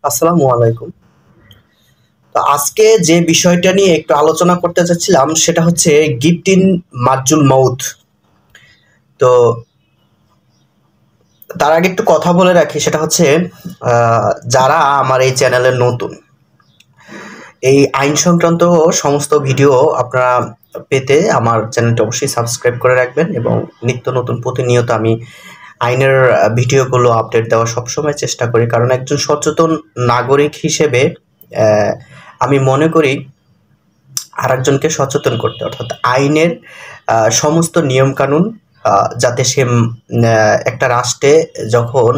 আসসালামু আলাইকুম। তো আজকে যে বিষয়টা নিয়ে একটু আলোচনা করতে চাচ্ছিলাম সেটা হচ্ছে গিফট ইন মাজুল মাউত। তো তার আগে একটু কথা বলে রাখি, সেটা হচ্ছে যারা আমার এই চ্যানেলে নতুন, এই আইন সংক্রান্ত সমস্ত ভিডিও আপনারা পেতে আমার চ্যানেলটা অবশ্যই সাবস্ক্রাইব করে রাখবেন এবং নিত্য নতুন প্রতিনিয়ত আমি আইনের ভিডিওগুলো আপডেট দেওয়ার সবসময় চেষ্টা করি, কারণ একজন সচেতন নাগরিক হিসেবে আমি মনে করি আরেকজনকে সচেতন করতে, অর্থাৎ আইনের সমস্ত নিয়মকানুন যাতে সে একটা রাষ্ট্রে যখন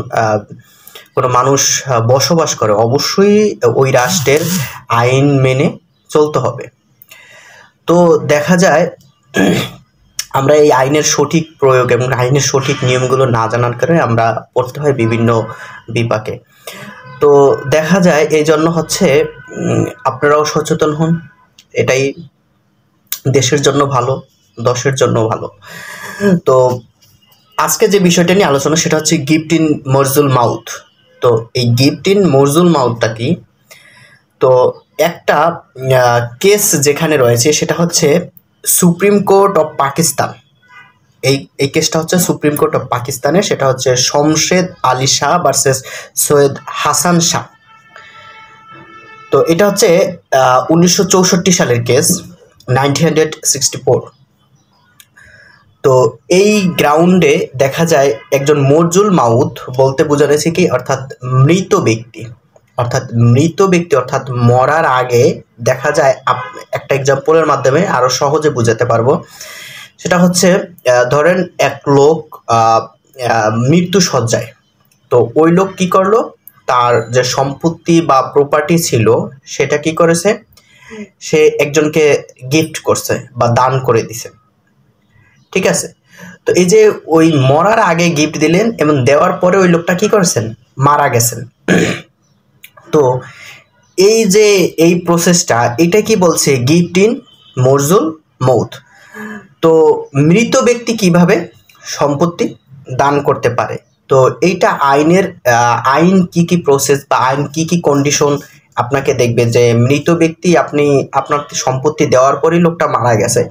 কোনো মানুষ বসবাস করে অবশ্যই ওই রাষ্ট্রের আইন মেনে চলতে হবে। তো দেখা যায় আমরা এই আইনের সঠিক প্রয়োগ এবং আইনের সঠিক নিয়মগুলো না জানার কারণে আমরা পড়তে হয় বিভিন্ন বিপাকে। তো দেখা যায় এই জন্য হচ্ছে আপনারাও সচেতন হন, এটাই দেশের জন্য ভালো, দশের জন্য ভালো। তো আজকে যে বিষয়টা নিয়ে আলোচনা সেটা হচ্ছে গিফট ইন মরজুল মাউত। তো এই গিফট ইন মরজুল মাউতটা কি? তো একটা কেস যেখানে রয়েছে সেটা হচ্ছে সুপ্রিম কোর্ট অফ পাকিস্তান। এই কেসটা হচ্ছে সুপ্রিম কোর্ট অফ পাকিস্তানের, সেটা হচ্ছে শমশেদ আলী শাহ ভার্সেস সৈয়দ হাসান শাহ। তো এটা হচ্ছে 1964 সালের কেস, 1964। তো এই গ্রাউন্ডে দেখা যায় একজন মরজুল মাউত বলতে বোঝাচ্ছে কি, অর্থাৎ মৃত ব্যক্তি, অর্থাৎ মরার আগে দেখা যায়। একটা এক্সাম্পলের মাধ্যমে আরো সহজে বোঝাতে পারবো। সেটা হচ্ছে ধরেন এক লোক মৃত্যু সজ্জায়, তো ওই লোক কি করলো, তার যে সম্পত্তি বা প্রপার্টি ছিল সেটা কি করেছে, সে একজনকে গিফট করছে বা দান করে দিছে, ঠিক আছে। তো এই যে ওই মরার আগে গিফট দিলেন এবং দেওয়ার পরে ওই লোকটা কি করেছেন, মারা গেছেন। তো এই যে এই প্রসেসটা, এটা কি বলছে, গিফট ইন মরজুল মৌত। তো মৃত ব্যক্তি কিভাবে সম্পত্তি দান করতে পারে, তো এইটা আইন কি কি প্রসেস বা আইন কি কি কন্ডিশন আপনাকে দেখবে যে মৃত ব্যক্তি আপনার সম্পত্তি দেওয়ার পরেই লোকটা মারা গেছে।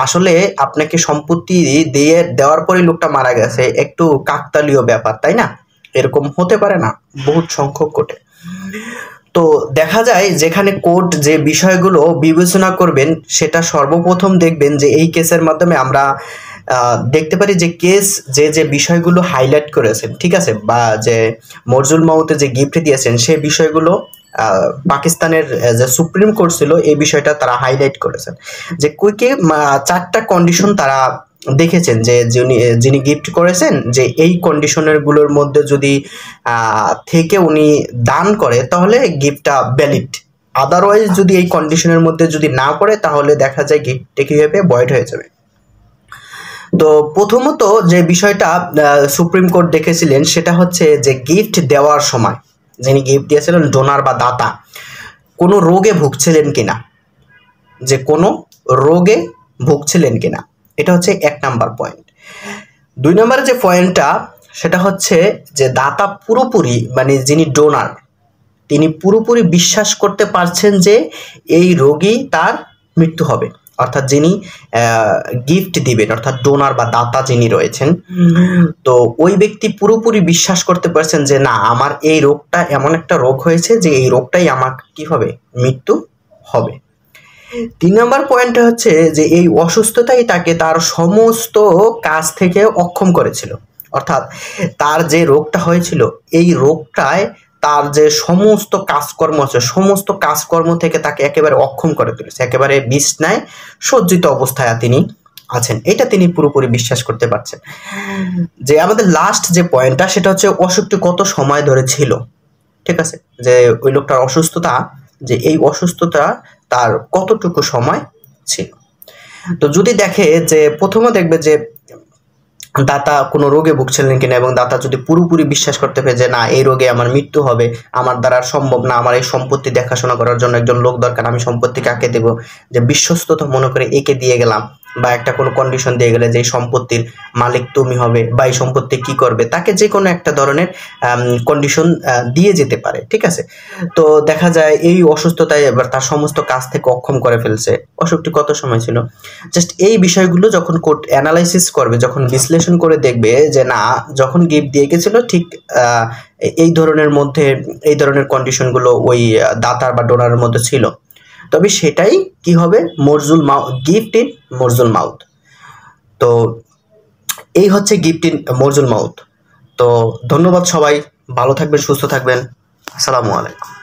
আসলে আপনাকে সম্পত্তি দিয়ে দেওয়ার পরেই লোকটা মারা গেছে একটু কাকতালীয় ব্যাপার, তাই না? এরকম হতে পারে না, বহুত সংখ্যক কোর্টে। তো দেখা যায় যেখানে কোর্ট যে বিষয়গুলো বিবেচনা করবেন সেটা সর্বপ্রথম দেখবেন যে এই কেসের মাধ্যমে আমরা দেখতে পারি যে কেস যে বিষয়গুলো হাইলাইট করেছেন, ঠিক আছে, বা যে মরজুল মাউতে যে গিফট দিয়েছেন সে বিষয়গুলো পাকিস্তানের যে সুপ্রিম কোর্ট ছিল এই বিষয়টা তারা হাইলাইট করেছেন, যে কুইকে 4টা কন্ডিশন তারা দেখেছেন যে যিনি গিফট করেছেন যে এই কন্ডিশনের গুলোর মধ্যে যদি থেকে উনি দান করে তাহলে গিফটটা ভ্যালিড, আদারওয়াইজ যদি এই কন্ডিশনের মধ্যে যদি না করে তাহলে দেখা যায় গিফটটা কি হবে, ভয়েড হয়ে যাবে। তো প্রথমত যে বিষয়টা সুপ্রিম কোর্ট দেখেছিলেন সেটা হচ্ছে যে গিফট দেওয়ার সময় যিনি গিফট দিয়েছিলেন, ডোনার বা দাতা, কোনো রোগে ভুগছিলেন কিনা, যে কোনো রোগে ভুগছিলেন কিনা, এটা হচ্ছে 1 নাম্বার পয়েন্ট। 2 নম্বরে যে পয়েন্টটা সেটা হচ্ছে যে দাতা পুরোপুরি, মানে যিনি ডোনার তিনি পুরোপুরি বিশ্বাস করতে পারছেন যে এই রোগী তার মৃত্যু হবে, অর্থাৎ যিনি গিফট দিবেন অর্থাৎ ডোনার বা দাতা যিনি রয়েছেন, তো ওই ব্যক্তি পুরোপুরি বিশ্বাস করতে পারছেন যে না, আমার এই রোগটা এমন একটা রোগ হয়েছে যে এই রোগটাই আমার কি হবে, মৃত্যু হবে। 3 নম্বর পয়েন্ট হচ্ছে যে এই অসুস্থতাই তাকে তার সমস্ত কাজ থেকে অক্ষম করেছিল, অর্থাৎ তার যে রোগটা হয়েছিল এই রোগটায় তার যে সমস্ত কাজকর্ম আছে সমস্ত কাজকর্ম থেকে তাকে একেবারে অক্ষম করে তুলেছে, একেবারে বিছনায় সজ্জিত অবস্থায় তিনি আছেন, এটা তিনি পুরোপুরি বিশ্বাস করতে পারছেন। যে আমাদের লাস্ট যে পয়েন্টটা সেটা হচ্ছে অসুখটি কত সময় ধরে ছিল, ঠিক আছে, যে ওই লোকটার অসুস্থতা, যে এই অসুস্থতা তার কতটুকু সময় ছিল। তো যদি দেখে যে প্রথমে দেখবে যে দাতা কোনো রোগে ভুগছিলেন কিনা, এবং দাতা যদি পুরোপুরি বিশ্বাস করতে পারে যে না, এই রোগে আমার মৃত্যু হবে, আমার দ্বারা সম্ভব না, আমার এই সম্পত্তি দেখাশোনা করার জন্য একজন লোক দরকার, আমি সম্পত্তি কাকে দেব, যে বিশ্বস্ততা মনে করে একে দিয়ে গেলাম, বা একটা কোনো কন্ডিশন দিয়ে গেলে যে এই সম্পত্তির মালিক তুমি হবে বা এই সম্পত্তি কি করবে, তাকে যে কোনো একটা ধরনের কন্ডিশন দিয়ে যেতে পারে, ঠিক আছে। তো দেখা যায় এই অসুস্থতায় এবার তার সমস্ত কাজ থেকে অক্ষম করে ফেলছে। অসুখটি কত সময় ছিল, জাস্ট এই বিষয়গুলো যখন কোর্ট অ্যানালাইসিস করবে, যখন বিশ্লেষণ করে দেখবে যে না, যখন গিফট দিয়ে গেছিল ঠিক এই ধরনের মধ্যে এই ধরনের কন্ডিশনগুলো ওই দাতার বা ডোনারের মধ্যে ছিল, তবে সেটাই কি হবে, মরজুল মাউথ, গিফট ইন মরজুল মাউথ। তো এই হচ্ছে গিফট ইন মরজুল মাউথ। তো ধন্যবাদ সবাই, ভালো থাকবেন, সুস্থ থাকবেন, আসসালামু আলাইকুম।